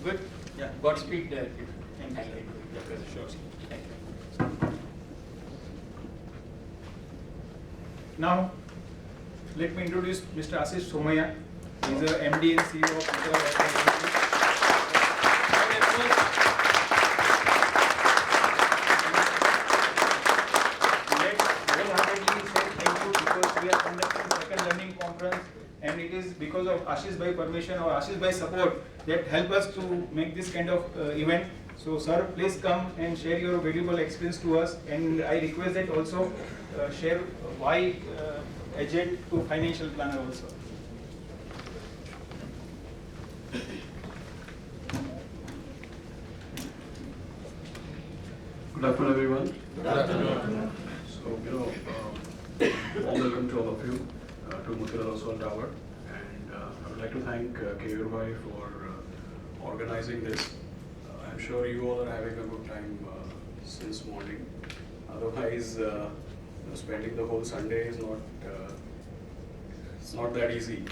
Good? Yeah. Godspeed. Thank you. Yeah, sure. Thank you. Now, let me introduce Mr. Ashish Somaya. He's the MD and CEO of Mr. Let's wholeheartedly say thank you because we are conducting second learning conference, and it is because of Ashish Bhai permission or Ashish Bhai support that help us to make this kind of event. So sir, please come and share your valuable experience to us, and I request that also share why agent to financial planner also. Good afternoon, everyone. Good afternoon. So, warm welcome to all of you to Motilal Oswal Tower, and I would like to thank Keyur Bhai for organizing this. I'm sure you all are having a good time since morning. Otherwise, spending the whole Sunday is it's not that easy.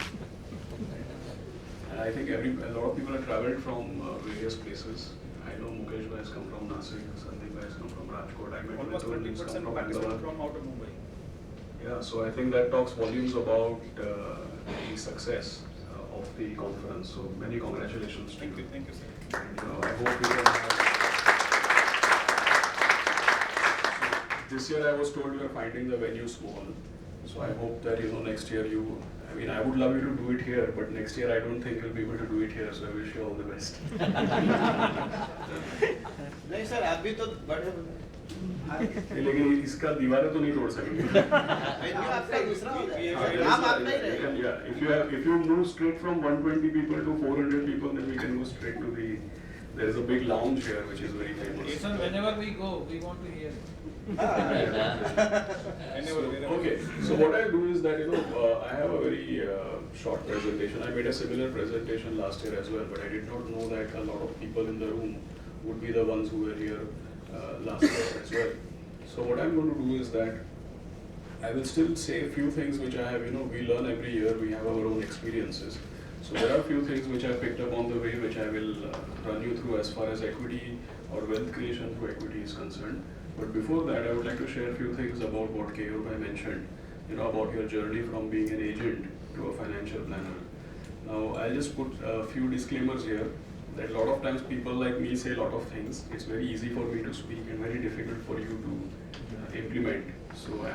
And I think a lot of people have traveled from various places. I know Mukesh Bhai has come from Nasik, Sandeep Bhai has come from Rajkot. I met Almost Mithun, he's 20% come from participants Ahmedabad. from out of Mumbai. Yeah, so I think that talks volumes about the success of the conference. So many congratulations to you. Thank you, sir. And, I hope we can have. This year I was told you are finding the venue small. So I hope that next year I would love you to do it here, but next year I don't think you'll be able to do it here. So I wish you all the best. नहीं sir आप भी तो बड़े लेकिन इसका दीवारें तो नहीं तोड़ सकते. वेन्यू आपका दूसरा हो जाएगा नाम आपका ही रहेगा Yeah, if you move straight from 120 people to 400 people, then we can go straight to there is a big lounge here which is very famous. Jason, whenever we go, we want to hear. Okay, so what I'll do is that I have a very short presentation. I made a similar presentation last year as well, but I did not know that a lot of people in the room would be the ones who were here last year as well. So what I'm going to do is that I will still say a few things which I have, we learn every year, we have our own experiences. So there are a few things which I picked up on the way which I will run you through as far as equity or wealth creation through equity is concerned. But before that, I would like to share a few things about what Keyur Bhai mentioned, about your journey from being an agent to a financial planner. Now, I'll just put a few disclaimers here that a lot of times people like me say a lot of things. It's very easy for me to speak and very difficult for you to implement. So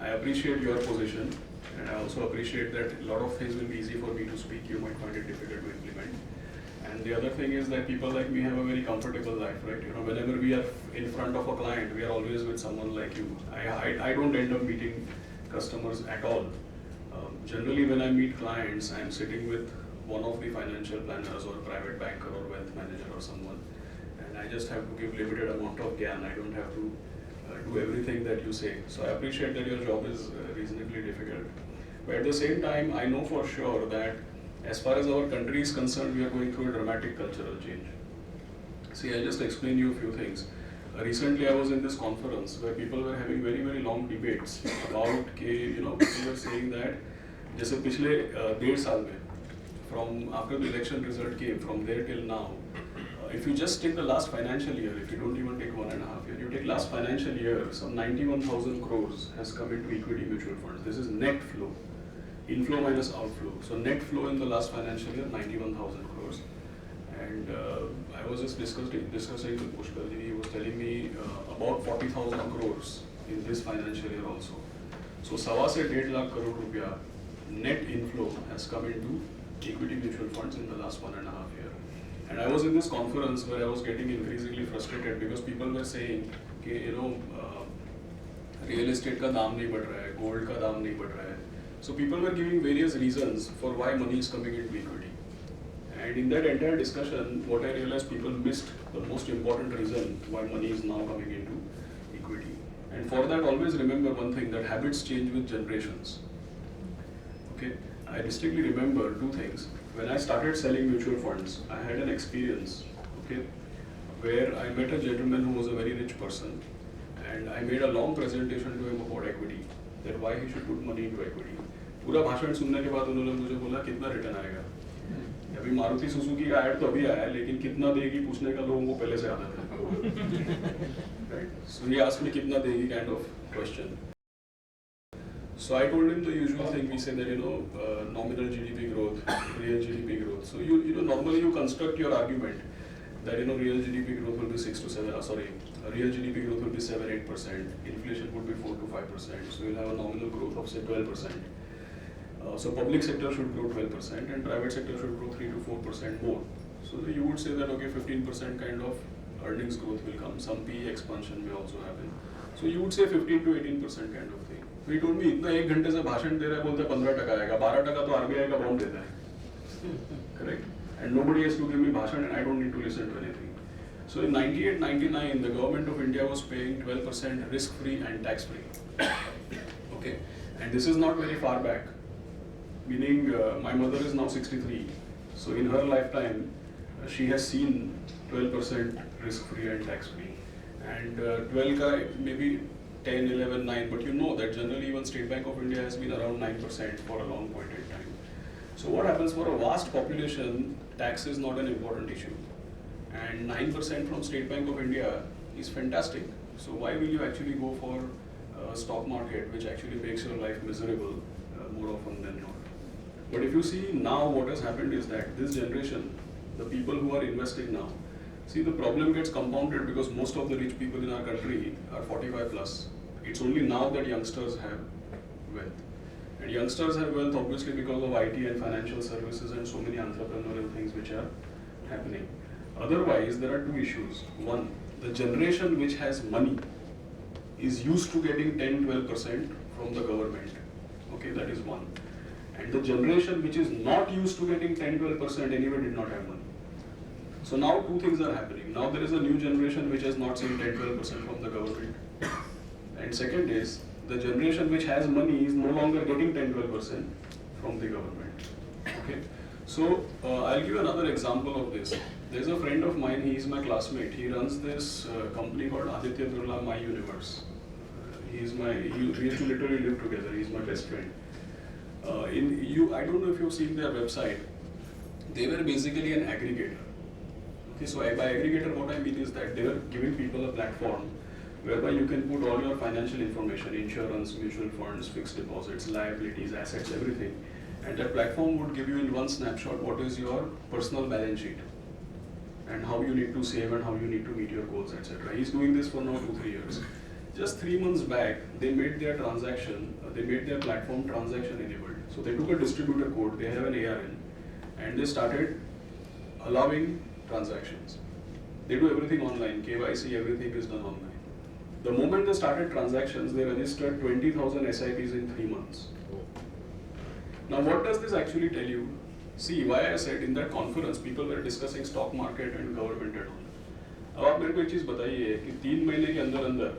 I appreciate your position, and I also appreciate that a lot of things will be easy for me to speak. You might find it difficult to implement. And the other thing is that people like me have a very comfortable life, right? Whenever we are in front of a client, we are always with someone like you. I don't end up meeting customers at all. Generally, when I meet clients, I'm sitting with one of the financial planners or private banker or wealth manager or someone, and I just have to give limited amount of gyan. I don't have to do everything that you say. So I appreciate that your job is reasonably difficult. But at the same time, I know for sure that as far as our country is concerned, we are going through a dramatic cultural change. See, I'll just explain you a few things. Recently, I was in this conference where people were having very, very long debates about, people were saying that, जैसे पिछले 1.5 साल में, from after the election result came, from there till now, if you just take the last financial year, if you don't even take 1.5 years, you take last financial year, some 91,000 crores has come into equity mutual funds. This is net flow. Inflow minus outflow. So net flow in the last financial year, 91,000 crores. And I was just discussing with Pushkalji. He was telling me about 40,000 crores in this financial year also. So 1.25 से 1.5 lakh crore रुपया net inflow has come into equity mutual funds in the last 1.5 years. And I was in this conference where I was getting increasingly frustrated because people were saying, real estate का दाम नहीं बढ़ रहा है, gold का दाम नहीं बढ़ रहा है. So people were giving various reasons for why money is coming into equity. And in that entire discussion, what I realized, people missed the most important reason why money is now coming into equity. And for that, always remember one thing, that habits change with generations. Okay, I distinctly remember 2 things. When I started selling mutual funds, I had an experience, okay, where I met a gentleman who was a very rich person, and I made a long presentation to him about equity, that why he should put money into equity. पूरा भाषण सुनने के बाद उन्होंने मुझे बोला कितना return आएगा. अभी मारुति सुजुकी का ऐड तो अभी आया है, लेकिन कितना देगी पूछने का लोगों को पहले से आदत है, right? So he asked me कितना देगी kind of question. So I told him the usual thing. We say that nominal GDP growth, real GDP growth. So normally you construct your argument that real GDP growth will be 6 to 7. Real GDP growth will be 7-8%. Inflation would be 4 to 5%. So you'll have a nominal growth of say 12%. So public sector should grow 12% and private sector should grow 3 to 4% more. So you would say that okay, 15% kind of earnings growth will come. Some PE expansion may also happen. So you would say 15 to 18% kind of thing. So he told me इतना 1 घंटे से भाषण दे रहा है, बोलते 15% आएगा, 12% तो RBI का बॉन्ड देता है, correct? And nobody has to give me भाषण and I don't need to listen to anything. So in 98-99, the government of India was paying 12% risk-free and tax-free. Okay, and this is not very far back. Meaning, my mother is now 63. So in her lifetime, she has seen 12% risk-free and tax-free. And 12 ka maybe 10, 11, 9. But you know that generally even State Bank of India has been around 9% for a long point in time. So what happens for a vast population, tax is not an important issue. And 9% from State Bank of India is fantastic. So why will you actually go for a stock market which actually makes your life miserable more often than not? But if you see now what has happened is that this generation, the people who are investing now, see the problem gets compounded because most of the rich people in our country are 45 plus. It's only now that youngsters have wealth. And youngsters have wealth obviously because of IT and financial services and so many entrepreneurial things which are happening. Otherwise, there are two issues. One, the generation which has money is used to getting 10-12% from the government. Okay, that is one. And the generation which is not used to getting 10-12% anyway did not have money. So now two things are happening. Now there is a new generation which has not seen 10-12% from the government. And second is, the generation which has money is no longer getting 10-12% from the government. Okay. So I'll give you another example of this. There's a friend of mine, he is my classmate. He runs this company called Aditya Birla My Universe. We used to literally live together. He's my best friend. I don't know if you've seen their website. They were basically an aggregator. Okay, so by aggregator, what I mean is that they were giving people a platform whereby you can put all your financial information, insurance, mutual funds, fixed deposits, liabilities, assets, everything. And that platform would give you in one snapshot what is your personal balance sheet and how you need to save and how you need to meet your goals, etc. He's doing this for now 2-3 years. Just 3 months back, they made their platform transaction enabled. So they took a distributor code, they have an ARN, and they started allowing transactions. They do everything online, KYC, everything is done online. The moment they started transactions, they registered 20,000 SIPs in 3 months. Now what does this actually tell you? See, why I said in that conference, people were discussing stock market and government and all. अब आप मेरे को एक चीज बताइए कि 3 महीने के अंदर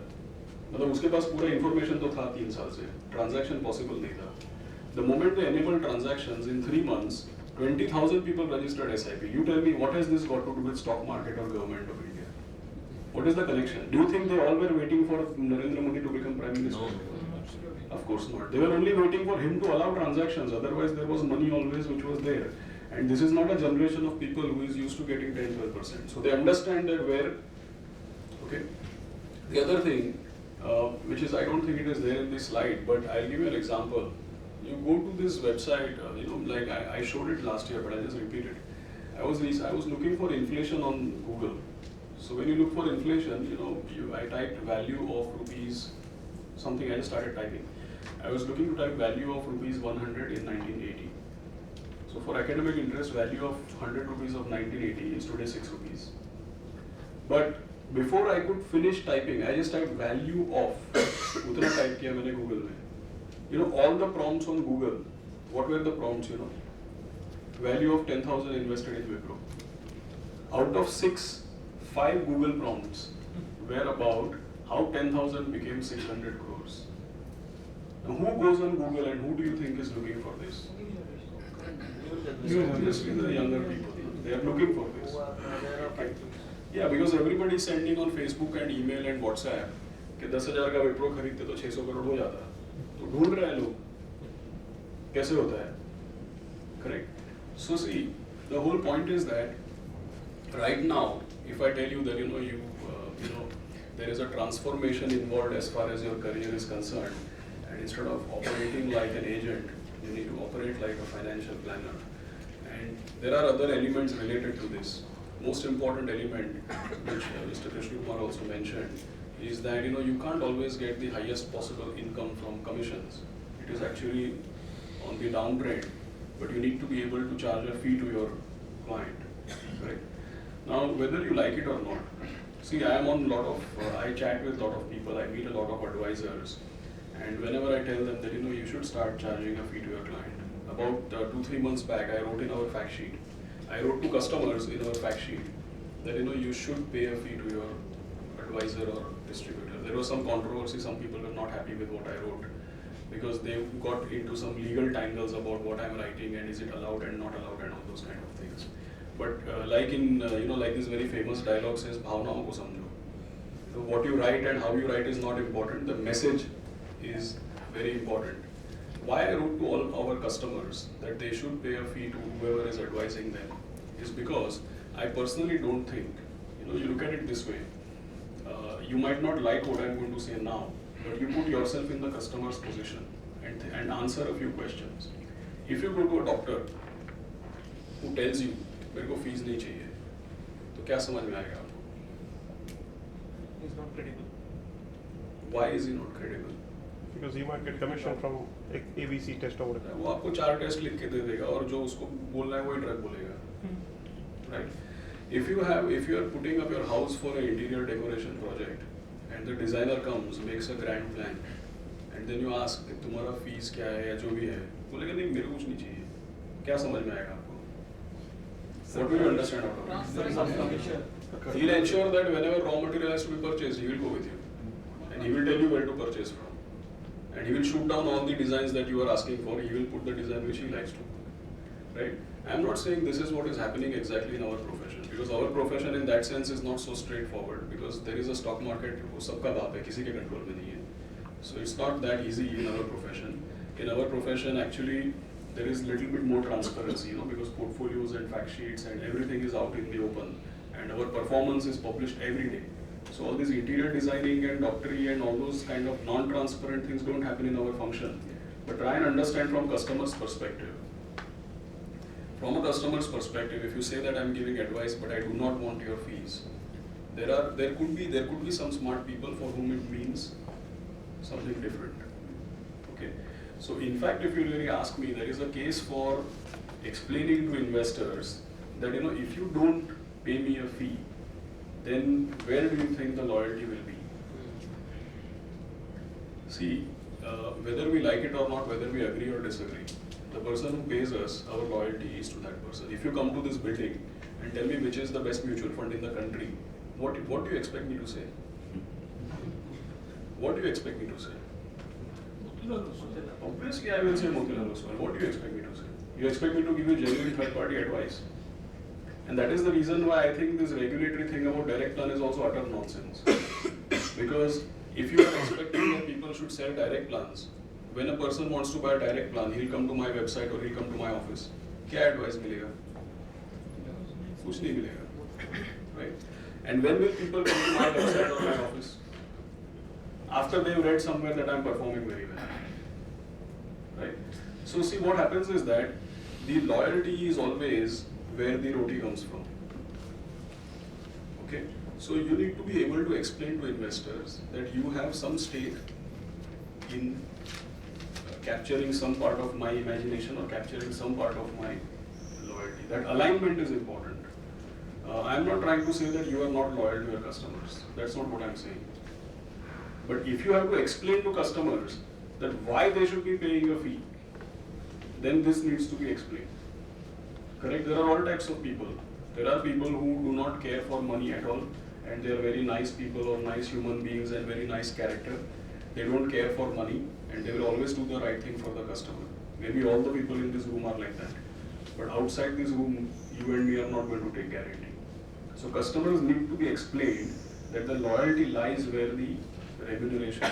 मतलब उसके पास पूरा इन्फॉर्मेशन तो था 3 साल से, ट्रांजैक्शन पॉसिबल नहीं था. The moment they enabled transactions in 3 months, 20,000 people registered SIP. You tell me, what has this got to do with stock market or government of India? What is the connection? Do you think they all were waiting for Narendra Modi to become Prime Minister? No. Of course not. They were only waiting for him to allow transactions. Otherwise, there was money always which was there. And this is not a generation of people who is used to getting 10-12%. So they understand that where. Okay. The other thing, which is I don't think it is there in this slide, but I'll give you an example. You go to this website, like I showed it last year, but I'll just repeat it. I was looking for inflation on Google. So when you look for inflation, I typed value of rupees, something I just started typing. I was looking to type value of rupees 100 in 1980. So for academic interest, value of 100 rupees of 1980 is today 6 rupees. But before I could finish typing, I just typed value of, utna type kiya maine Google mein. All the prompts on Google, what were the prompts, Value of 10,000 invested in Wipro. Out of 5 Google prompts were about how 10,000 became 600 crores. Now who goes on Google and who do you think is looking for this? Obviously the younger people. They are looking for this. Okay. Yeah, because everybody is sending on Facebook and email and WhatsApp कि 10,000 का Wipro खरीदते तो 600 करोड़ हो जाता. तो ढूंढ रहे हैं लोग कैसे होता है, correct? So see, The whole point is that right now, if I tell you that there is a transformation involved as far as your career is concerned, and instead of operating like an agent, you need to operate like a financial planner. And there are other elements related to this. Most important element, which Mr. Krishna Kumar also mentioned, is that you can't always get the highest possible income from commissions. It is actually on the downtrend, but you need to be able to charge a fee to your client, right? Now, whether you like it or not, see, I am on I chat with a lot of people, I meet a lot of advisors, and whenever I tell them that you should start charging a fee to your client. About 2-3 months back, I wrote in our fact sheet, I wrote to customers in our fact sheet that you should pay a fee to your advisor or distributor. There was some controversy, some people were not happy with what I wrote because they got into some legal tangles about what I'm writing and is it allowed and not allowed and all those kind of things. But like this very famous dialogue says, bhavnaon ko samjho. So what you write and how you write is not important, the message is very important. Why I wrote to all our customers that they should pay a fee to whoever is advising them is because I personally don't think, you look at it this way, you might not like what I'm going to say now, but you put yourself in the customer's position and answer a few questions. If you go to a doctor who tells you, मेरे को fees नहीं चाहिए, तो क्या समझ में आएगा आपको? He's not credible. Why is he not credible? Because he might get commission from ABC test or whatever. वो आपको 4 टेस्ट लिख के दे देगा और जो उसको बोलना है वही ड्रग बोलेगा, right? If you are putting up your house for an interior decoration project and the designer comes, makes a grand plan, and then you ask कि तुम्हारा फीस क्या है या जो भी है, बोलेगा नहीं मेरे को कुछ नहीं चाहिए, क्या समझ में आएगा आपको? What will you understand out of it? Transfer some commission. He'll ensure that whenever raw material has to be purchased, he will go with you. And he will tell you where to purchase from. And he will shoot down all the designs that you are asking for. He will put the design which he likes to. Right? I am not saying this is what is happening exactly in our profession. Because our profession in that sense is not so straightforward. Because there is a stock market, wo sabka baap hai, kisi ke control mein nahi hai. So it's not that easy in our profession. In our profession, actually, there is little bit more transparency, because portfolios and fact sheets and everything is out in the open, and our performance is published every day. So all this interior designing and doctory and all those kind of non-transparent things don't happen in our function. But try and understand from customer's perspective. From a customer's perspective, if you say that I'm giving advice, but I do not want your fees, there could be some smart people for whom it means something different. Okay. So in fact, if you really ask me, there is a case for explaining to investors that if you don't pay me a fee, then where do you think the loyalty will be? See, whether we like it or not, whether we agree or disagree, the person who pays us, our loyalty is to that person. If you come to this building and tell me which is the best mutual fund in the country, what do you expect me to say? What do you expect me to say? Obviously, I will say Motilal Oswal. What do you expect me to say? You expect me to give you genuine third-party advice? And that is the reason why I think this regulatory thing about direct plan is also utter nonsense. Because if you are expecting that people should sell direct plans, when a person wants to buy a direct plan, he'll come to my website or he'll come to my office. क्या advice मिलेगा? कुछ नहीं मिलेगा, right? And when will people come to my website or my office? After they've read somewhere that I'm performing very well, right? So see, what happens is that the loyalty is always where the roti comes from. Okay, so you need to be able to explain to investors that you have some stake in capturing some part of my imagination or capturing some part of my loyalty. That alignment is important. I am not trying to say that you are not loyal to your customers. That's not what I'm saying. But if you have to explain to customers that why they should be paying a fee, then this needs to be explained. Correct? There are all types of people. There are people who do not care for money at all, and they are very nice people or nice human beings and very nice character. They don't care for money, and they will always do the right thing for the customer. Maybe all the people in this room are like that. But outside this room, you and me are not going to take guarantee. So customers need to be explained that the loyalty lies where the remuneration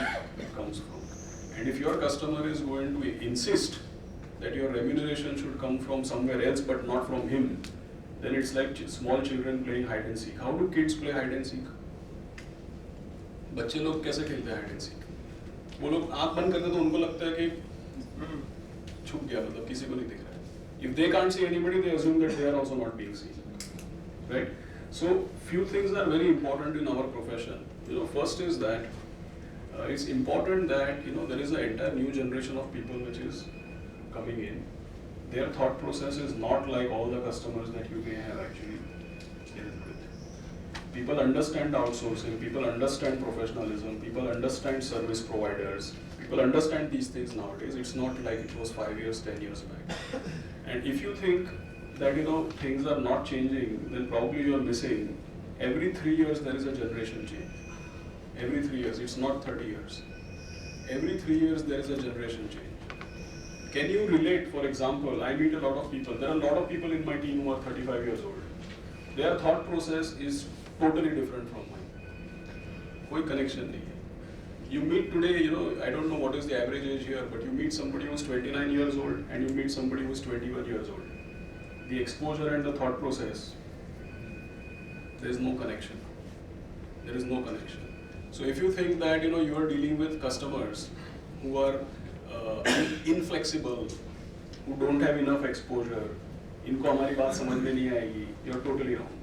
comes from. And if your customer is going to insist that your remuneration should come from somewhere else but not from him, Then it's like small children playing hide and seek. How do kids play hide and seek? बच्चे लोग कैसे खेलते हैं hide and seek? वो लोग आँख बंद करते तो उनको लगता है कि छुप गया, मतलब किसी को नहीं दिख रहा है. If they can't see anybody, they assume that they are also not being seen, right? So few things are very important in our profession. First is that it's important that there is an entire new generation of people which is coming in. Their thought process is not like all the customers that you may have actually dealt with. People understand outsourcing, people understand professionalism, people understand service providers, people understand these things nowadays. It's not like it was 5 years, 10 years back. And if you think that things are not changing, then probably you are missing. Every 3 years there is a generation change. Every 3 years, it's not 30 years. Every 3 years there is a generation change. Can you relate, for example, I meet a lot of people, there are a lot of people in my team who are 35 years old. Their thought process is totally different from mine. Koi connection nahi hai. You meet today, I don't know what is the average age here, but you meet somebody who's 29 years old and you meet somebody who's 21 years old. The exposure and the thought process, there is no connection. There is no connection. So if you think that you are dealing with customers who are inflexible, who don't have enough exposure, इनको हमारी बात समझ में नहीं आएगी, you are totally wrong.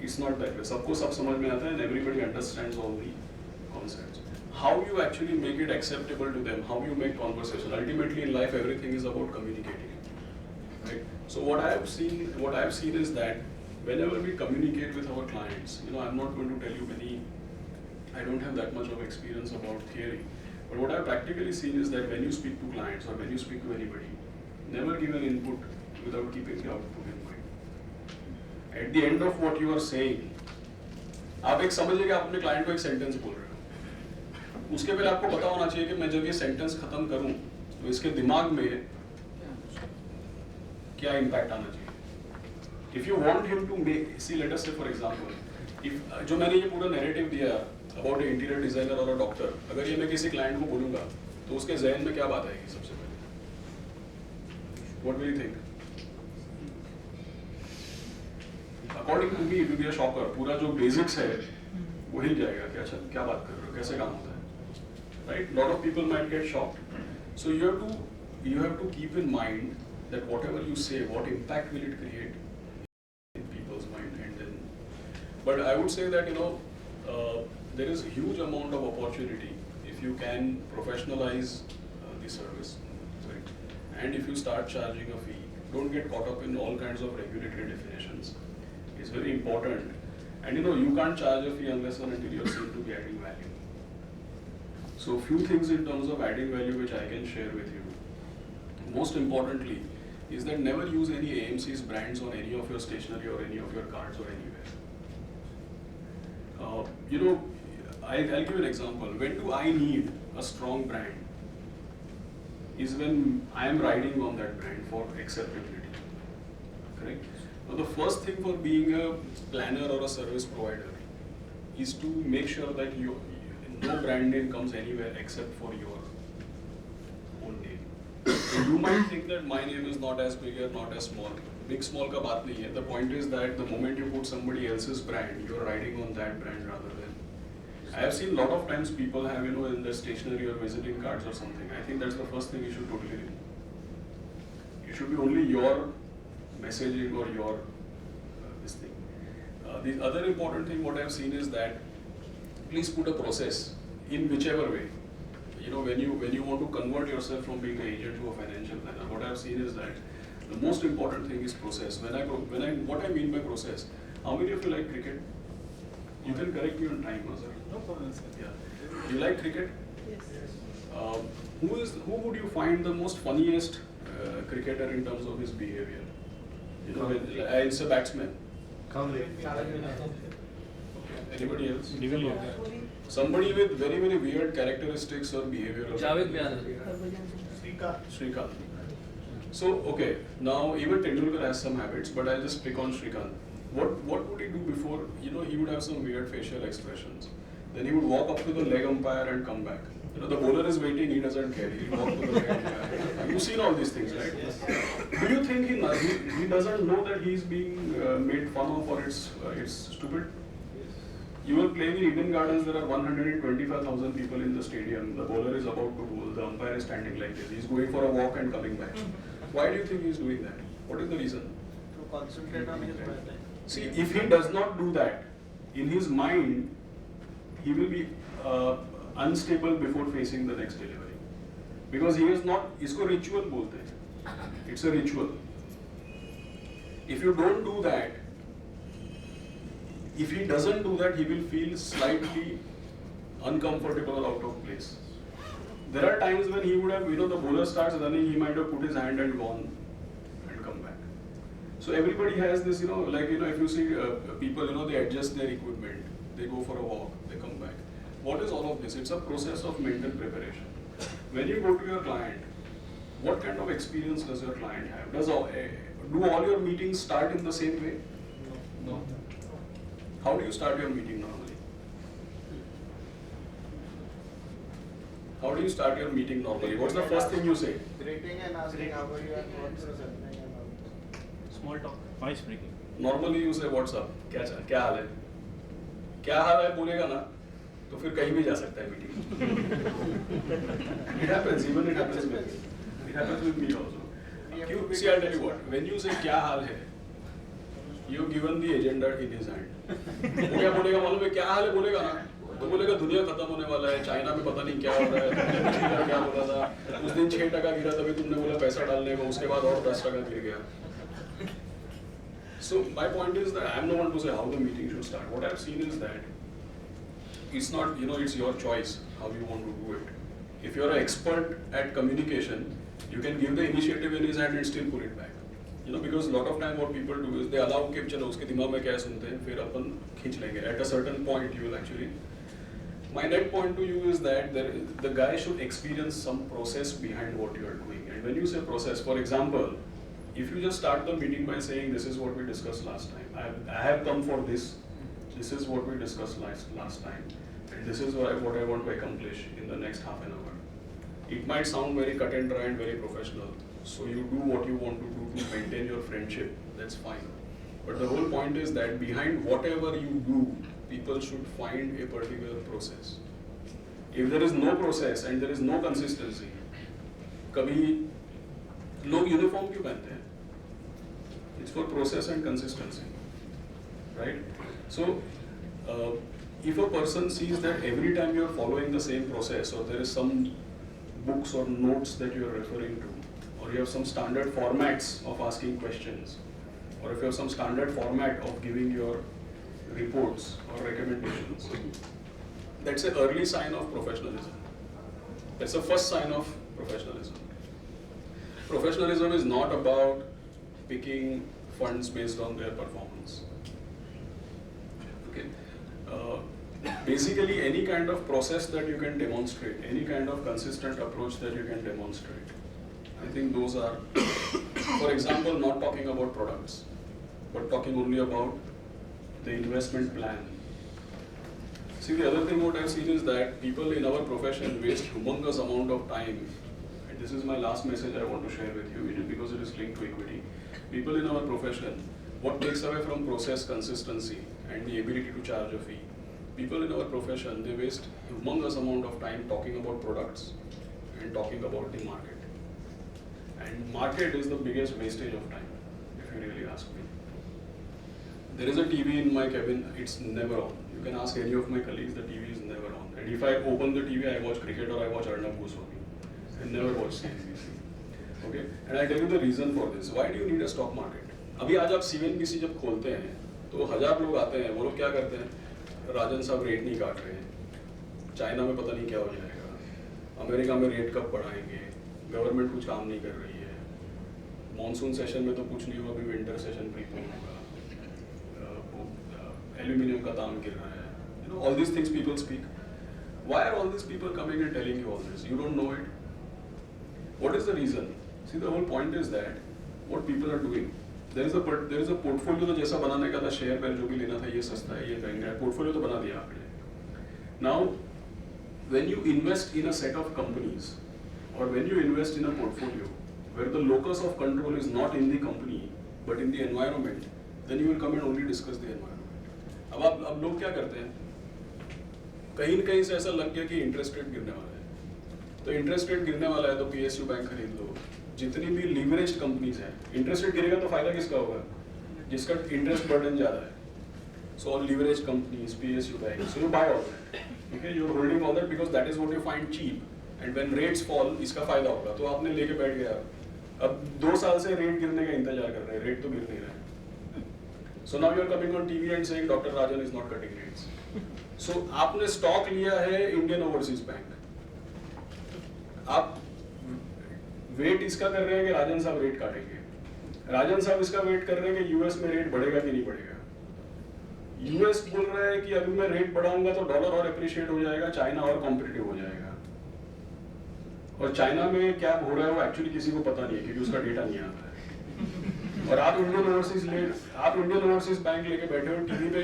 It's not that way. सबको सब समझ में आता है and everybody understands all the concepts. How you actually make it acceptable to them, how you make conversation. Ultimately in life everything is about communicating. Right? So what I have seen is that whenever we communicate with our clients, I'm not going to tell you I don't have that much of experience about theory. But what I've practically seen is that when you speak to clients or when you speak to anybody, never give an input without keeping the output in mind. At the end of what you are saying, आप एक समझिए कि आप अपने client को एक sentence बोल रहे हो. उसके पहले आपको पता होना चाहिए कि मैं जब ये सेंटेंस खत्म करूं तो इसके दिमाग में क्या इम्पैक्ट आना चाहिए. If you want him to make, see, let us say for example, if जो मैंने ये पूरा नैरेटिव दिया about an interior designer or a doctor, अगर ये मैं किसी क्लाइंट को बोलूँगा तो उसके ज़हन में क्या बात आएगी सबसे पहले? What will you think? According to me, it will be a shocker. पूरा जो basics है वो हिल जाएगा कि अच्छा क्या बात कर रहे हो, कैसे काम होता है, right? Lot of people might get shocked. So you have to keep in mind that whatever you say, what impact will it create in people's mind, and then. But I would say that there is a huge amount of opportunity if you can professionalize the service, right? And if you start charging a fee, don't get caught up in all kinds of regulatory definitions. It's very important. And you can't charge a fee unless and until you're seen to be adding value. So few things in terms of adding value which I can share with you. Most importantly is that never use any AMC's brands on any of your stationery or any of your cards or anywhere. I'll give you an example. When do I need a strong brand? Is when I am riding on that brand for acceptability. Correct? Now the first thing for being a planner or a service provider is to make sure that no brand name comes anywhere except for your own name. So you might think that my name is not as big or not as small. Big small ka baat nahi hai. The point is that the moment you put somebody else's brand, you are riding on that brand rather than. I have seen a lot of times people have in their stationery or visiting cards or something. I think that's the first thing you should totally remove. It should be only your messaging or your this thing. The other important thing what I have seen is that please put a process in whichever way. When you want to convert yourself from being an agent to a financial planner, what I have seen is that the most important thing is process. What I mean by process, how many of you like cricket? You can correct me on time, sir. No problem, sir. Yeah. You like cricket? Yes. Who would you find the most funniest cricketer in terms of his behavior? It's a batsman. Anybody else? Somebody with very, very weird characteristics or behavior. Javed Mian. Shrikant. So, okay, now even Tendulkar has some habits, but I'll just pick on Shrikant. What would he do before? He would have some weird facial expressions. Then he would walk up to the leg umpire and come back. You know, the bowler is waiting, he doesn't care. He'll walk to the right. You've seen all these things, right? Do you think he doesn't know that he's being made fun of or it's stupid? You were playing in Eden Gardens, there are 125,000 people in the stadium. The bowler is about to bowl, the umpire is standing like this. He's going for a walk and coming back. Why do you think he's doing that? What is the reason? To concentrate on his batting. See, if he does not do that, in his mind, he will be unstable before facing the next delivery. Because he is not, इसको ritual बोलते हैं. It's a ritual. If you don't do that, if he doesn't do that, he will feel slightly uncomfortable or out of place. There are times when he would have, you know, the bowler starts running, he might have put his hand and gone and come back. So everybody has this, you know, like, you know, if you see people, you know, they adjust their equipment, they go for a walk, they come back. What is all of this? It's a process of mental preparation. When you go to your client, what kind of experience does your client have? Do all your meetings start in the same way? No. How do you start your meeting normally? How do you start your meeting normally? What's the first thing you say? Greeting and asking how are you and what's happening and all. Small talk. Voice breaking. Normally you say what's up? क्या हाल है? क्या हाल है बोलेगा ना तो फिर कहीं भी जा सकता है meeting. It happens, even it happens with me. It happens with me also. See, I'll tell you what. When you say क्या हाल है, you've given the agenda in his hand. वो क्या बोलेगा मालूम है? क्या हाल है बोलेगा ना तो बोलेगा दुनिया खत्म होने वाला है, चाइना में पता नहीं क्या हो रहा है, तुमने पिछली बार क्या बोला था, उस दिन 6% गिरा तभी तुमने बोला पैसा डालने को, उसके बाद और 10% गिर गया. So my point is that I'm no one to say how the meeting should start. What I've seen is that it's not, you know, it's your choice how you want to do it. If you're an expert at communication, you can give the initiative in his hand and still pull it back. You know, because a lot of time what people do is they allow कि चलो उसके दिमाग में क्या सुनते हैं, फिर अपन खींच लेंगे. At a certain point, you will actually. My net point to you is that the guy should experience some process behind what you are doing. And when you say process, for example, if you just start the meeting by saying this is what we discussed last time, I have come for this, this is what we discussed last time, and this is what I want to accomplish in the next half an hour. It might sound very cut and dry and very professional, so you do what you want to do to maintain your friendship, that's fine. But the whole point is that behind whatever you do, people should find a particular process. If there is no process and there is no consistency, कभी लोग uniform क्यों पहनते हैं? It's for process and consistency, right? So, if a person sees that every time you are following the same process, or there is some books or notes that you are referring to, or you have some standard formats of asking questions, or if you have some standard format of giving your reports or recommendations, that's an early sign of professionalism. That's the first sign of professionalism. Professionalism is not about picking funds based on their performance. Okay. Basically, any kind of process that you can demonstrate, any kind of consistent approach that you can demonstrate, I think those are, for example, not talking about products, but talking only about the investment plan. See, the other thing what I've seen is that people in our profession waste humongous amount of time, and this is my last message I want to share with you, because it is linked to equity. People in our profession, what takes away from process consistency and the ability to charge a fee, people in our profession, they waste humongous amount of time talking about products and talking about the market. And market is the biggest wastage of time, if you really ask me. There is a TV in my cabin, it's never on. You can ask any of my colleagues, the TV is never on. And if I open the TV, I watch cricket or I watch Arnab Goswami. I never watch CNBC. Okay? And I tell you the reason for this. Why do you need a stock market? अभी आज आप CNBC जब खोलते हैं, तो 1000 लोग आते हैं, वो लोग क्या करते हैं? राजन साहब रेट नहीं काट रहे हैं, चाइना में पता नहीं क्या हो जाएगा, अमेरिका में रेट कब बढ़ाएंगे, गवर्नमेंट कुछ काम नहीं कर रही है, मॉनसून सेशन में तो कुछ नहीं होगा, अभी विंटर सेशन प्रीपोन होगा, एल्यूमिनियम का दाम गिर रहा है, you know, all these things people speak. Why are all these people coming and telling you all this? You don't know it. What is the reason? See, the whole point is that what people are doing. There is a portfolio तो जैसा बनाने का था, share पर जो भी लेना था, ये सस्ता है, ये महंगा है, portfolio तो बना दिया आपने. Now, when you invest in a set of companies or when you invest in a portfolio where the locus of control is not in the company but in the environment, then you will come and only discuss the environment. अब लोग क्या करते हैं, कहीं न कहीं से ऐसा लग गया कि इंटरेस्ट रेट गिरने वाला है, तो इंटरेस्ट रेट गिरने वाला है तो PSU बैंक खरीद लो. जितनी भी लीवरेज्ड कंपनीज हैं, इंटरेस्ट रेट गिरेगा तो फायदा किसका होगा? जिसका इंटरेस्ट बर्डन ज़्यादा है. So all leveraged companies, PSU banks, so you buy all that. Okay, you're holding all that because that is what you find cheap. And when rates fall, इसका फायदा होगा. तो आपने लेके बैठ गया. अब 2 साल से रेट गिरने का इंतजार कर रहे हैं, रेट तो गिर नहीं रहा है. So now you're coming on TV and saying Dr. Rajan is not cutting rates. So आपने स्टॉक लिया है इंडियन ओवरसीज बैंक. आप वेट इसका कर रहे हैं कि राजन साहब रेट काटेंगे. राजन साहब इसका वेट कर रहे हैं कि यूएस में रेट बढ़ेगा कि नहीं बढ़ेगा. यूएस बोल रहा है कि अभी मैं रेट बढ़ाऊंगा तो डॉलर और एप्रिशिएट हो जाएगा, चाइना और कॉम्पिटिटिव हो जाएगा. और चाइना में क्या हो रहा है वो एक्चुअली किसी को पता नहीं है क्योंकि उसका डेटा नहीं आता है. और आप इंडियन ओवरसीज बैंक लेके बैठे हो टीवी पे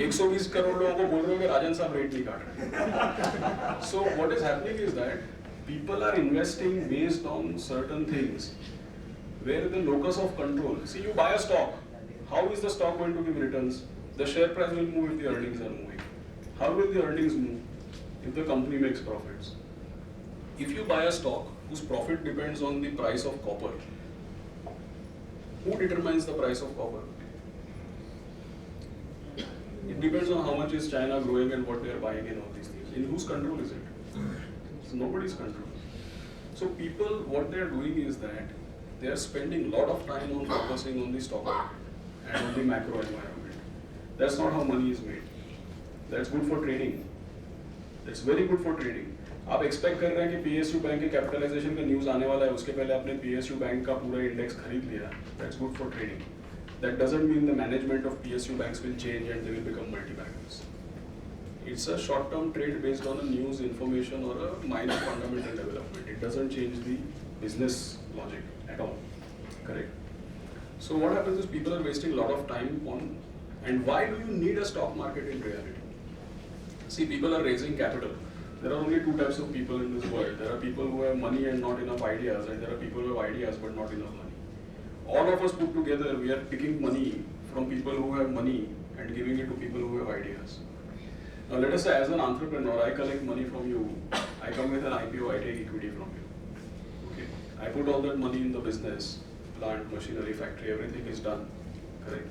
120 करोड़ लोगों को बोल रहे हो कि राजन साहब रेट नहीं काट रहे. So what is happening is that people are investing based on certain things where the locus of control. See, you buy a stock. How is the stock going to give returns? The share price will move if the earnings are moving. How will the earnings move if the company makes profits? If you buy a stock whose profit depends on the price of copper, who determines the price of copper? It depends on how much is China growing and what they are buying and all these things. In whose control is it? It's nobody's control. So people, what they are doing is that they are spending a lot of time on focusing on the stock market and on the macro environment. That's not how money is made. That's good for trading. That's very good for trading. आप expect कर रहे हैं कि PSU bank के capitalisation का news आने वाला है, उसके पहले आपने PSU बैंक का पूरा इंडेक्स खरीद लिया. That's good for trading. That doesn't mean the management of PSU banks will change and they will become multi-bankers. It's a short-term trade based on a news information or a minor fundamental development. It doesn't change the business logic at all. Correct? So what happens is people are wasting a lot of time on, and why do you need a stock market in reality? See, people are raising capital. There are only 2 types of people in this world. There are people who have money and not enough ideas, and there are people who have ideas but not enough money. All of us put together, we are picking money from people who have money and giving it to people who have ideas. Now let us say as an entrepreneur, I collect money from you, I come with an IPO, I take equity from you. Okay. I put all that money in the business, plant, machinery, factory, everything is done, correct?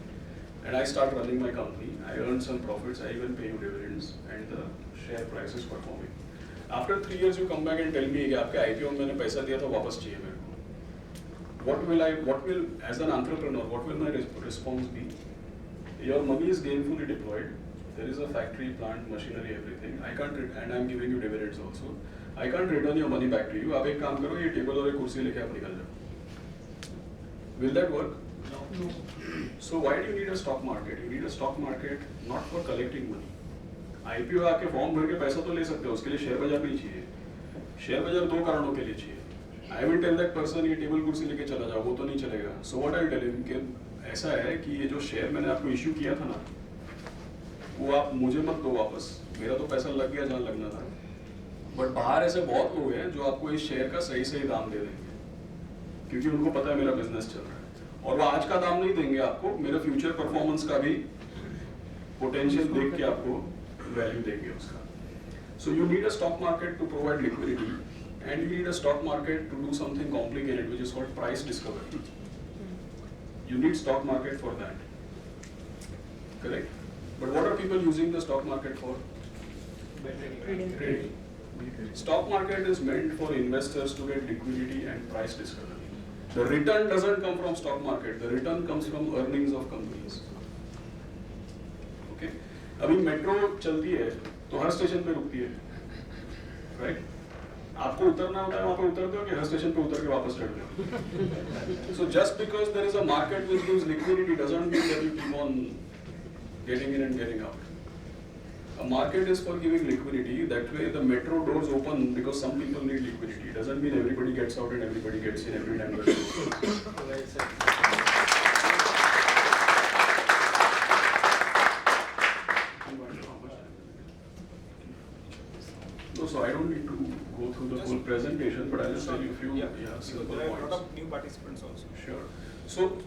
And I start running my company, I earn some profits, I even pay you dividends and the share price is performing. After 3 years you come back and tell me कि आपके IPO में मैंने पैसा दिया था वापस चाहिए मेरे को. What will, as an entrepreneur, what will my response be? Your money is gainfully deployed. There is a factory, plant, machinery, everything. I can't, and I'm giving you dividends also. I can't return your money back to you. आप एक काम करो, ये table और एक कुर्सी लेके आप निकल जाओ. Will that work? No. So why do you need a stock market? You need a stock market not for collecting money. IPO आके फॉर्म भर के पैसा तो ले सकते हो, उसके लिए शेयर बाजार नहीं चाहिए. शेयर बाजार 2 कारणों के लिए चाहिए. I will tell that person ये टेबल कुर्सी लेके चला जाओ, वो तो नहीं चलेगा. So what I'll tell him कि ऐसा है कि ये जो शेयर मैंने आपको इश्यू किया था ना, वो आप मुझे मत दो वापस, मेरा तो पैसा लग गया जहाँ लगना था. बट बाहर ऐसे बहुत लोग हैं जो आपको इस शेयर का सही दाम दे देंगे क्योंकि उनको पता है मेरा बिजनेस चल रहा है. और वो आज का दाम नहीं देंगे आपको, मेरा फ्यूचर परफॉर्मेंस का भी पोटेंशियल देख के आपको वैल्यू देंगे उसका. So you need a stock market to provide liquidity and you need a stock market to do something complicated which is called price discovery. You need stock market for that. Correct? But what are people using the stock market for? Trading. Stock market is meant for investors to get liquidity and price discovery. The return doesn't come from stock market. The return comes from earnings of companies. Okay? अभी metro चलती है तो हर station पे रुकती है. Right? आपको उतरना होता है वहाँ पे उतरते हो कि हर स्टेशन पे उतर के वापस चढ़ते हो. So just because there is a market which gives liquidity doesn't mean that you keep on getting in and getting out. A market is for giving liquidity. That way the metro doors open because some people need liquidity. It doesn't mean everybody gets out and everybody gets in every time. Well said. just tell you a few Because simple there are a lot points. of new participants also. Sure. So,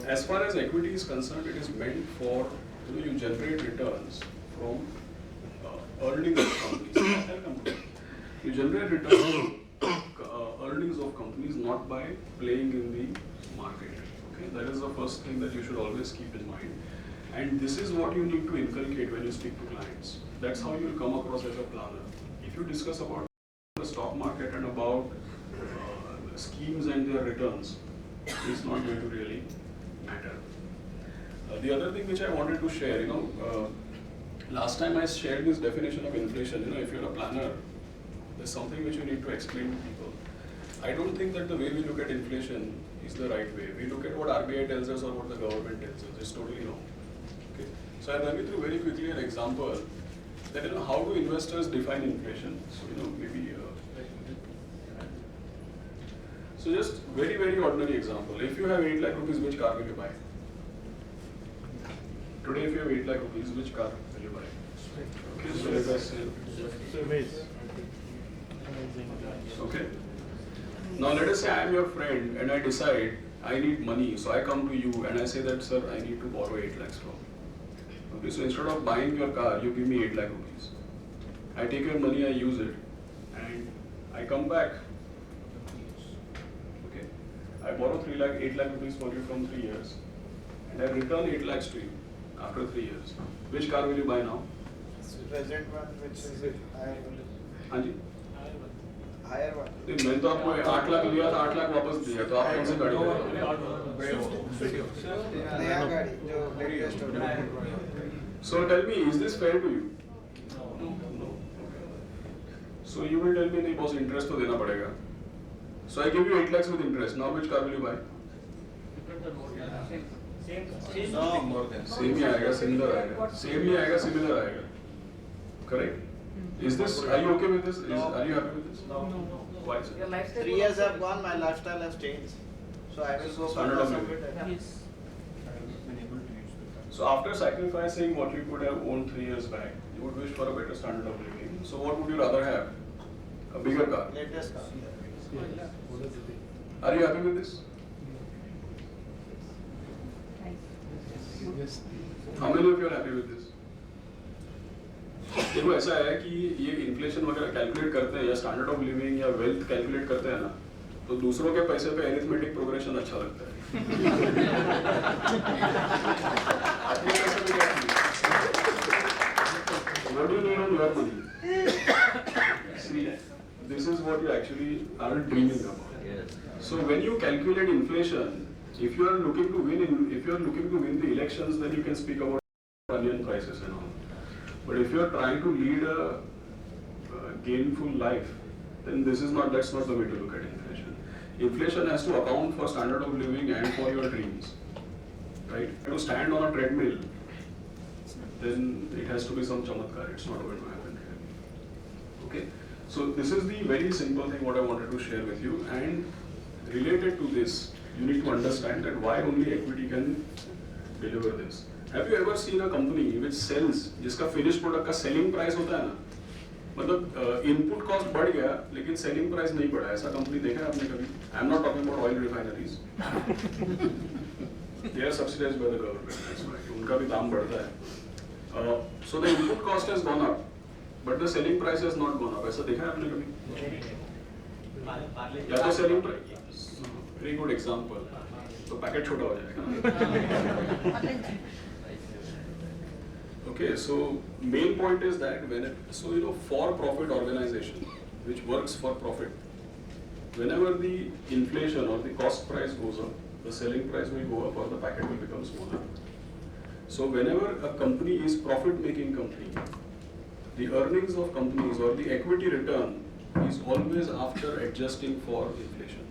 as far as equity is concerned, it is meant for, you generate returns from earnings of companies. You generate returns from earnings of companies not by playing in the market. Okay, that is the first thing that you should always keep in mind. And this is what you need to inculcate when you speak to clients. That's how you will come across as a planner. If you discuss about the stock market and about schemes and their returns, it's not going to really matter. The other thing which I wanted to share, last time I shared this definition of inflation. If you're a planner, there's something which you need to explain to people. I don't think that the way we look at inflation is the right way. We look at what RBI tells us or what the government tells us. It's totally wrong. Okay. So I'll run you through very quickly an example that how do investors define inflation. So maybe. So just very, very ordinary example. If you have 8 lakh rupees, which car will you buy? Today, if you have 8 lakh rupees, which car will you buy? Okay, so let us say. Okay. Now let us say I am your friend and I decide I need money. So I come to you and I say that, sir, I need to borrow 8 lakhs from you. Okay, so instead of buying your car, you give me 8 lakh rupees. I take your money, I use it, and I come back. I borrow 8 lakh rupees for you from 3 years, and I return 8 lakhs to you after 3 years. Which car will you buy now? Present one, which is higher one. हाँ जी. Higher one. नहीं, मैंने तो आपको 8 लाख लिया था, 8 लाख वापस दिया, तो आप कौन सी गाड़ी लोगे? नया गाड़ी जो latest होगा. So tell me, is this fair to you? No. So you will tell me, नहीं boss, interest तो देना पड़ेगा. So I give you 8 lakhs with interest. Now which car will you buy? No, more than. Same ही आएगा, similar आएगा. Same ही आएगा, similar आएगा. Correct? Is this? Are you okay with this? Are you happy with this? No. Why is it? 3 years have gone, my lifestyle has changed. So I will go for Standard of something living. better. Yes. So after sacrificing what you could have owned 3 years back, you would wish for a better standard of living. So what would you rather have? A bigger car. Latest car. Are you happy with this? How many of you are happy with this? देखो ऐसा है कि ये inflation वगैरह calculate करते हैं या standard of living या वेल्थ कैलकुलेट करते हैं ना, तो दूसरों के पैसे पे एरिथमेटिक प्रोग्रेशन अच्छा लगता है. अपने पैसे पे क्या चाहिए? What do you need on your money? See, this is what you actually are dreaming about. So when you calculate inflation, if you are looking to win the elections, then you can speak about onion prices and all. But if you are trying to lead a gainful life, then that's not the way to look at inflation. Inflation has to account for standard of living and for your dreams, right? To stand on a treadmill, then it has to be some chamatkar. It's not going to happen here. Okay. So this is the very simple thing what I wanted to share with you, and related to this, you need to understand that why only equity can deliver this. Have you ever seen a company which sells, जिसका finished product का selling price होता है ना, मतलब input cost बढ़ गया लेकिन selling price नहीं बढ़ा, ऐसा company देखा है आपने कभी? I am not talking about oil refineries. They are subsidized by the government. That's why उनका भी दाम बढ़ता है. So the input cost has gone up, but the selling price has not gone up. ऐसा देखा है आपने कभी? या तो selling price. Very good example. तो पैकेट छोटा हो जाएगा. Okay, so main point is that for-profit organization which works for profit, whenever the inflation or the cost price goes up, the selling price will go up or the packet will become smaller. So whenever a company is profit-making company, the earnings of companies or the equity return is always after adjusting for inflation.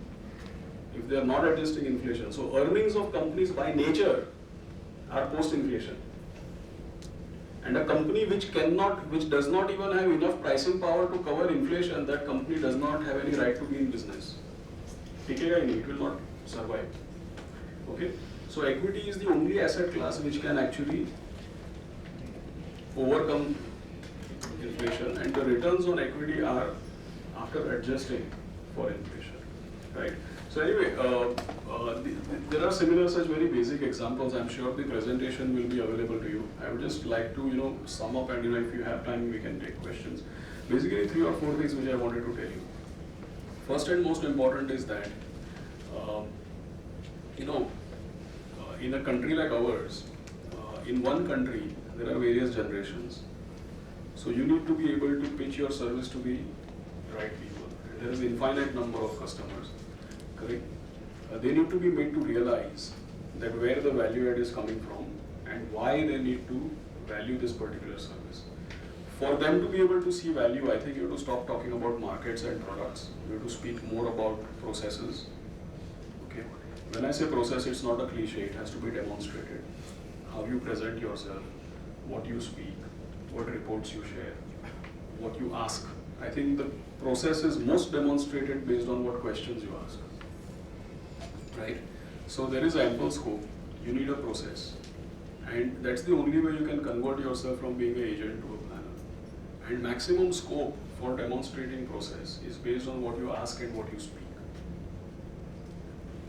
If they are not adjusting inflation, so earnings of companies by nature are post-inflation. And a company which does not even have enough pricing power to cover inflation, that company does not have any right to be in business. It will not survive. Okay? So equity is the only asset class which can actually overcome inflation, and the returns on equity are after adjusting for inflation. right? So anyway, there are similar such very basic examples. I'm sure the presentation will be available to you. I would just like to sum up, and if you have time we can take questions. Basically 3 or 4 things which I wanted to tell you. First and most important is that in a country like ours, in one country there are various generations. So you need to be able to pitch your service to the right people. There is an infinite number of customers, correct? They need to be made to realize that where the value add is coming from and why they need to value this particular service. For them to be able to see value, I think you have to stop talking about markets and products. You have to speak more about processes. Okay. When I say process, it's not a cliche, it has to be demonstrated. How you present yourself, what you speak, what reports you share, what you ask. I think the process is most demonstrated based on what questions you ask. Right? So there is ample scope. You need a process. And that's the only way you can convert yourself from being an agent to a planner. And maximum scope for demonstrating process is based on what you ask and what you speak.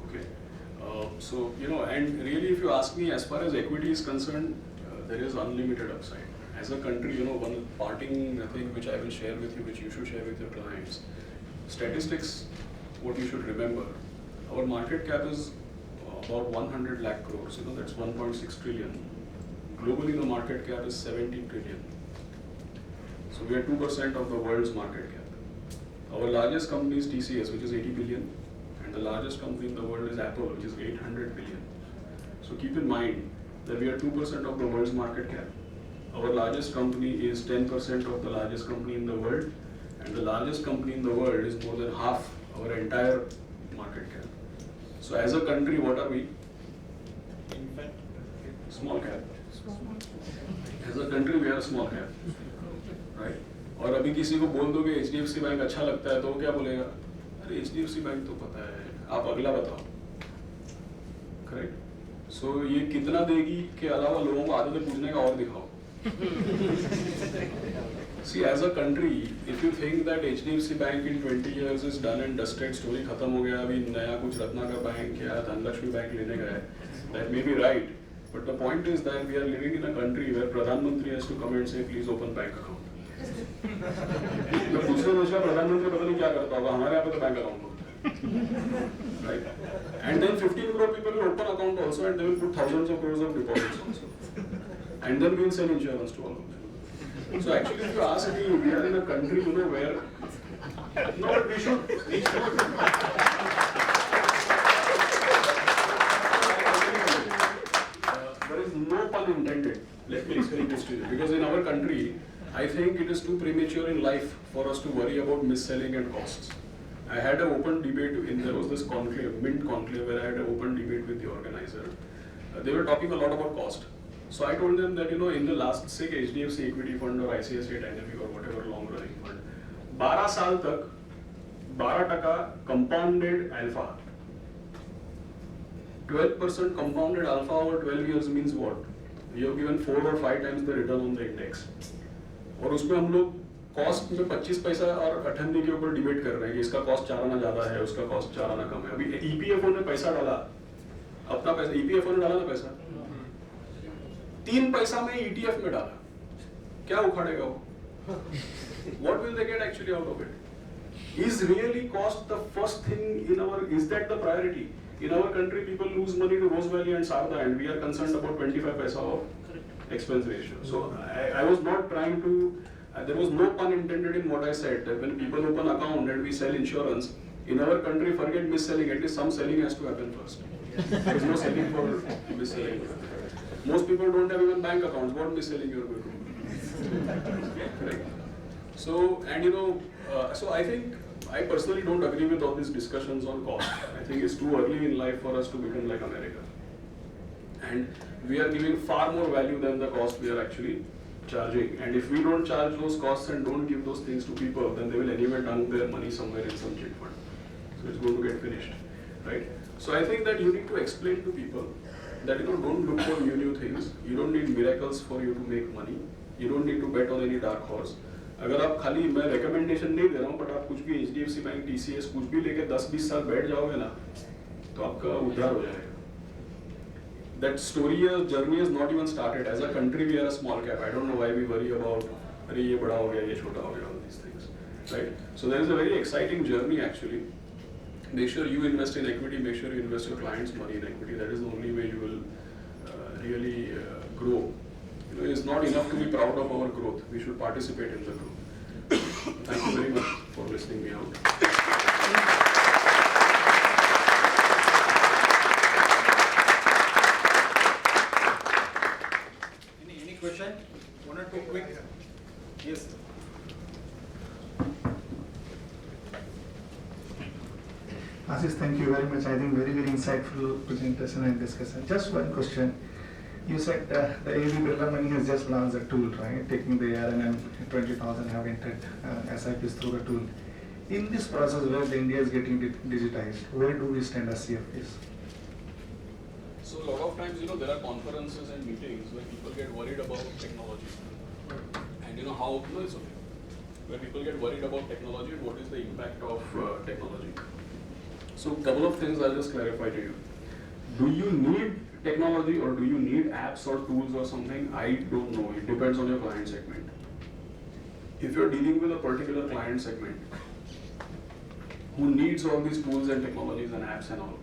Okay. And really if you ask me, as far as equity is concerned, there is unlimited upside. As a country, one parting thing which I will share with you, which you should share with your clients. Statistics, what you should remember, our market cap is about 100 lakh crores, that's 1.6 trillion. Globally, the market cap is 70 trillion. So we are 2% of the world's market cap. Our largest company is TCS, which is 80 billion, and the largest company in the world is Apple, which is 800 billion. So keep in mind that we are 2% of the world's market cap. Our largest company is 10% of the largest company in the world, and the largest company in the world is more than half our entire market cap. So as a country, what are we? Small cap. As a country, we are a small cap, right? और अभी किसी को बोल दोगे HDFC bank अच्छा लगता है तो वो क्या बोलेगा? अरे HDFC बैंक तो पता है, आप अगला बताओ, करेक्ट? So ये कितना देगी के अलावा लोगों को आदतें पूछने का और दिखाओ. See, as a country, if you think that HDFC Bank in 20 years is done and dusted, story खत्म हो गया, अभी नया कुछ रत्नाकर बैंक या धनलक्ष्मी बैंक लेने का है, that may be right. But the point is that we are living in a country where Pradhan Mantri has to come and say, please open bank account. तो दूसरे देश का प्रधानमंत्री पता नहीं क्या करता होगा, हमारे यहाँ पे तो बैंक अकाउंट होता है, right? And then 15 crore people will open account also, and they will put thousands of crores of deposits also, and then we will sell insurance to all of them. So actually, if you ask me, we are in a country, where no, but we should. There is no pun intended. Let me explain this to you. Because in our country, I think it is too premature in life for us to worry about mis-selling and costs. I had an open debate there was this conclave, Mint conclave, where I had an open debate with the organizer. They were talking a lot about cost. So I told them that, in the last, say, HDFC equity fund or ICICI Dynamic or whatever long running fund, 12 साल तक 12% compounded alpha. 12% compounded alpha over 12 years means what? We have given 4 or 5 times the return on the index. और उसमें हम लोग cost में 25 पैसा और 98 के ऊपर डिबेट कर रहे हैं कि इसका कॉस्ट 4 आना ज्यादा है, उसका कॉस्ट 4 आना कम है. अभी EPFO ने पैसा डाला, अपना पैसा EPFO ने डाला ना पैसा, 3 पैसा में ETF में डाला, क्या उखाड़ेगा वो? What will they get actually out of it? Is really cost the first thing in our? Is that the priority? In our country, people lose money to Rose Valley and Sarda, and we are concerned about 25 paisa of expense ratio. So I was not trying to. There was no pun intended in what I said. That when people open account and we sell insurance, in our country, forget mis-selling. At least some selling has to happen first. There is no selling for mis-selling. Most people don't have even bank accounts. What mis-selling you are going to do? Correct. So, and so I think I personally don't agree with all these discussions on cost. I think it's too early in life for us to become like America. And we are giving far more value than the cost we are actually charging. And if we don't charge those costs and don't give those things to people, then they will anyway dunk their money somewhere in some chit fund. So it's going to get finished, right? So I think that you need to explain to people that don't look for new things. You don't need miracles for you to make money. You don't need to bet on any dark horse. अगर आप खाली, मैं recommendation नहीं दे रहा हूँ, but आप कुछ भी HDFC बैंक, TCS कुछ भी लेके 10-20 साल बैठ जाओगे ना, तो आपका उद्धार हो जाएगा. That story, journey has not even started. As a country, we are a small cap. I don't know why we worry about, अरे ये बड़ा हो गया, ये छोटा हो गया, all these things, right? So there is a very exciting journey actually. Make sure you invest in equity. Make sure you invest your clients' money in equity. That is the only way you will really grow. You know, it's not enough to be proud of our growth. We should participate in the growth. Thank you very much for listening me out. Any question? One or two quick? Yes. Ashish, thank you very much. I think very insightful presentation and discussion. Just one question. You said the AB Birla Money has just launched a tool, right? Taking the ARN 20,000 have entered SIPs through the tool. In this process where the India is getting digitized, where do we stand as CFPs? So a lot of times, you know, there are conferences and meetings where people get worried about technology. And you know how, no, it's okay. Where people get worried about technology and what is the impact of technology. So a couple of things I'll just clarify to you. Do you need technology or do you need apps or tools or something? I don't know. It depends on your client segment. If you're dealing with a particular client segment who needs all these tools and technologies and apps and all,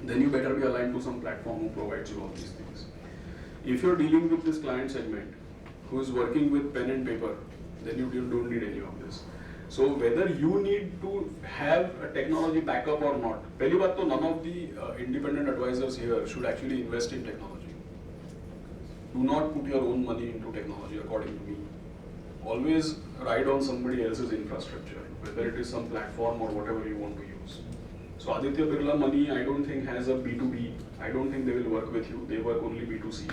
then you better be aligned to some platform who provides you all these things. If you're dealing with this client segment who is working with pen and paper, then you don't need any of this. So whether you need to have a technology backup or not, पहली बात तो none of the independent advisors here should actually invest in technology. Do not put your own money into technology, according to me. Always ride on somebody else's infrastructure, whether it is some platform or whatever you want to use. So Aditya Birla Money, I don't think has a B2B. I don't think they will work with you. They work only B2C.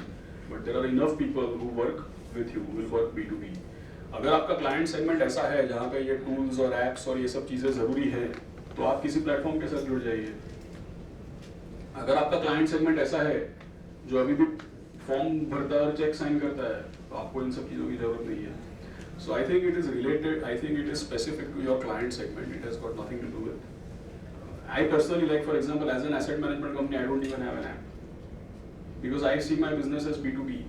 But there are enough people who work with you who will work B2B. अगर आपका client segment ऐसा है जहाँ पे ये tools और apps और ये सब चीज़ें ज़रूरी हैं, तो आप किसी प्लेटफॉर्म के साथ जुड़ जाइए. अगर आपका क्लाइंट सेगमेंट ऐसा है जो अभी भी फॉर्म भरता है और चेक साइन करता है, तो आपको इन सब चीज़ों की ज़रूरत नहीं है. So I think it is related, I think it is specific to your client segment. It has got nothing to do with. I personally, like for example, as an asset management company, I don't even have an app. Because I see my business as B2B.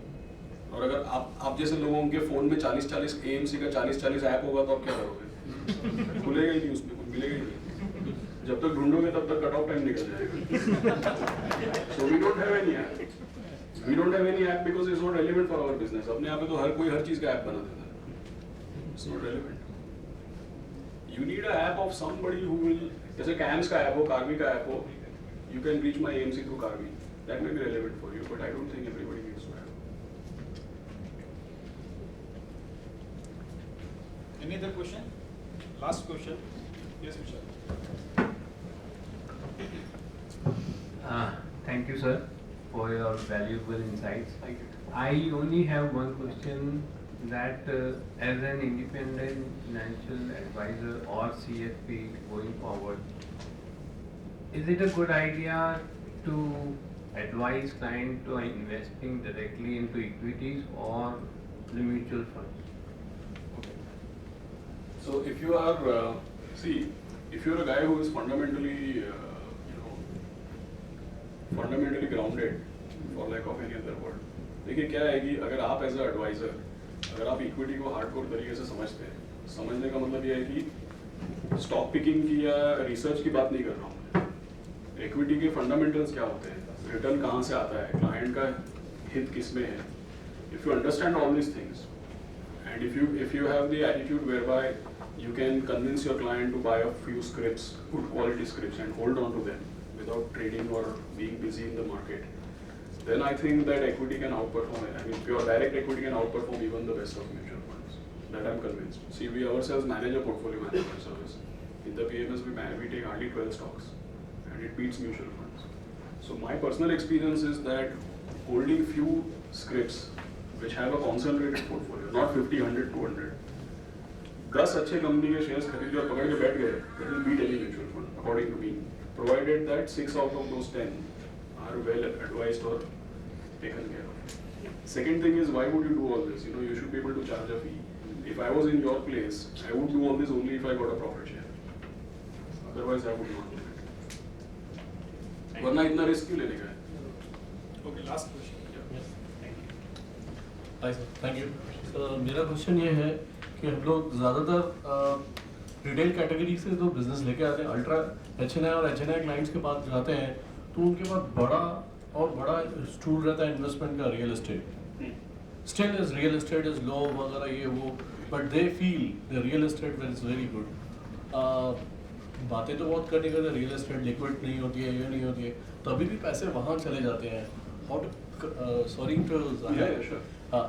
और अगर आप जैसे लोगों के phone में 40-40 AMC का 40-40 app होगा तो आप क्या करोगे? खुलेगा ही नहीं, उसमें कुछ मिलेगा ही नहीं. जब तक ढूंढोगे तब तक कट ऑफ टाइम निकल जाएगा. So we don't have any app. We don't have any app because it's not relevant for our business. अपने यहाँ पे तो हर कोई हर चीज का ऐप बना देता है. It's not relevant. You need an app of somebody who will, जैसे CAMS का ऐप हो, Karvi का ऐप हो, you can reach my AMC through Karvi. That may be relevant for you, but I don't think everybody needs to have. Any other question? Last question. Yes, Vishal. Thank you, sir, for your valuable insights. Thank you. I only have one question that as an independent financial advisor or CFP going forward, is it a good idea to advise client to investing directly into equities or the mutual funds? So if you are, if you're a guy who is fundamentally, fundamentally grounded, for lack of any other word, देखिए क्या है कि अगर आप as a adviser, अगर आप equity को hardcore तरीके से समझते हैं, समझने का मतलब ये है कि स्टॉक पिकिंग की या रिसर्च की बात नहीं कर रहा हूँ. इक्विटी के फंडामेंटल्स क्या होते हैं, रिटर्न कहाँ से आता है, क्लाइंट का हित किस में है. If you understand all these things and if you have the attitude whereby you can convince your client to buy a few scripts, good quality scripts, and hold on to them without trading or being busy in the market, then I think that equity can outperform it. I mean, pure direct equity can outperform even the best of mutual funds. That I'm convinced. See, we ourselves manage a portfolio management service. In the PMS, we take hardly 12 stocks, and it beats mutual funds. So my personal experience is that holding few scripts which have a concentrated portfolio, not 50, 100, 200. 10 अच्छे company के shares खरीद और पकड़ के बैठ गए, that will beat any mutual fund, according to me, provided that 6 out of those 10 are well advised or taken care of. Second thing is, why would you do all this? You know, you should be able to charge a fee. if I was in your place, I would do all this only if I got a profit share. Otherwise, I would not do it. वरना इतना risk क्यों लेने का है? Okay, last question. Hi sir, thank you. मेरा question ये है कि हम लोग ज़्यादातर रिटेल कैटेगरी से जो बिजनेस लेके आते हैं, अल्ट्रा HNI और HNI क्लाइंट्स के पास जाते हैं, तो उनके पास बड़ा स्टूल रहता है इन्वेस्टमेंट का, real estate. Still is real estate is low वगैरह ये वो, but they feel the real estate is very good. बातें तो बहुत करने का, रियल एस्टेट लिक्विड नहीं होती है, ये नहीं होती है, तभी भी पैसे वहाँ चले जाते हैं। How to sorry to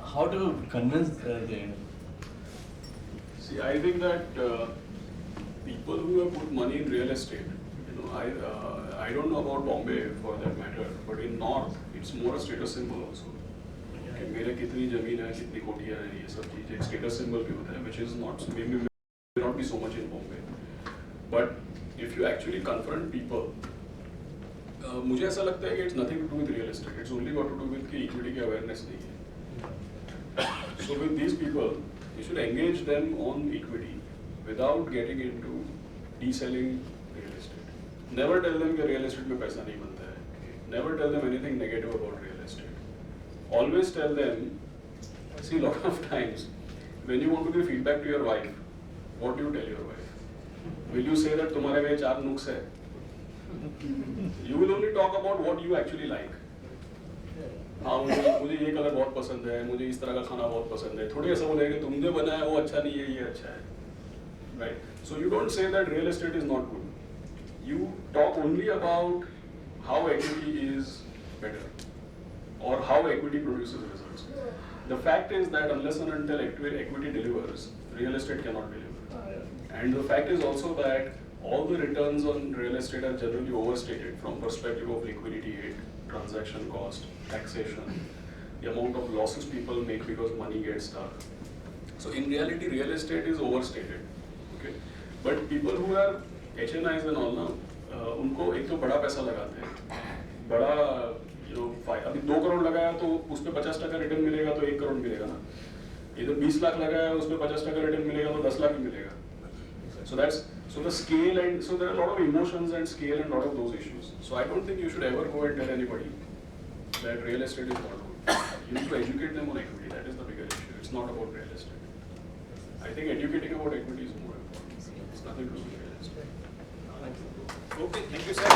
how to convince them? See, I think that people who have put money in real estate, I don't know about Bombay for that matter, but in North, it's more a status symbol also. कि मेरे कितनी जमीन है, कितनी कोठियाँ हैं, ये सब चीज़ एक status symbol भी होता है, which is not maybe may not be so much in Bombay. But if you actually confront people, मुझे ऐसा लगता है कि it's nothing to do with real estate. It's only got to do with कि equity की awareness नहीं है. So with these people, you should engage them on equity without getting into deselling real estate. Never tell them कि real estate में पैसा नहीं बनता है. Never tell them anything negative about real estate. Always tell them, see, a lot of times, when you want to give feedback to your wife, what do you tell your wife? Will you say that तुम्हारे में 4 नुक्स है? You will only talk about what you actually like. हाँ, मुझे ये colour बहुत पसंद है, मुझे इस तरह का खाना बहुत पसंद है। थोड़ी ऐसा बोलेंगे तुमने बनाया वो अच्छा नहीं है, ये अच्छा है, right? So you don't say that real estate is not good. You talk only about how equity is better or how equity produces results. The fact is that unless and until equity delivers, real estate cannot deliver. And the fact is also that all the returns on real estate are generally overstated from perspective of liquidity hit, transaction cost, taxation, the amount of losses people make because money gets stuck. So in reality, real estate is overstated. Okay, but people who are HNIs and all now, उनको एक तो बड़ा पैसा लगाते हैं, बड़ा अभी 2 करोड़ लगाया तो उस पे 50% रिटर्न मिलेगा तो 1 करोड़ मिलेगा ना, इधर 20 लाख लगाया उस पे 50% रिटर्न मिलेगा तो 10 लाख ही मिलेगा. So the scale, and so there are a lot of emotions and scale and a lot of those issues. So I don't think you should ever go and tell anybody that real estate is not good. You need to educate them on equity. That is the bigger issue. It's not about real estate. I think educating about equity is more important. It's nothing to do with real estate. Okay, thank you, sir.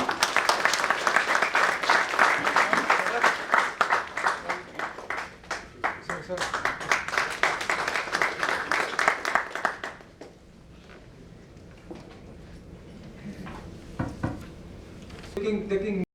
taking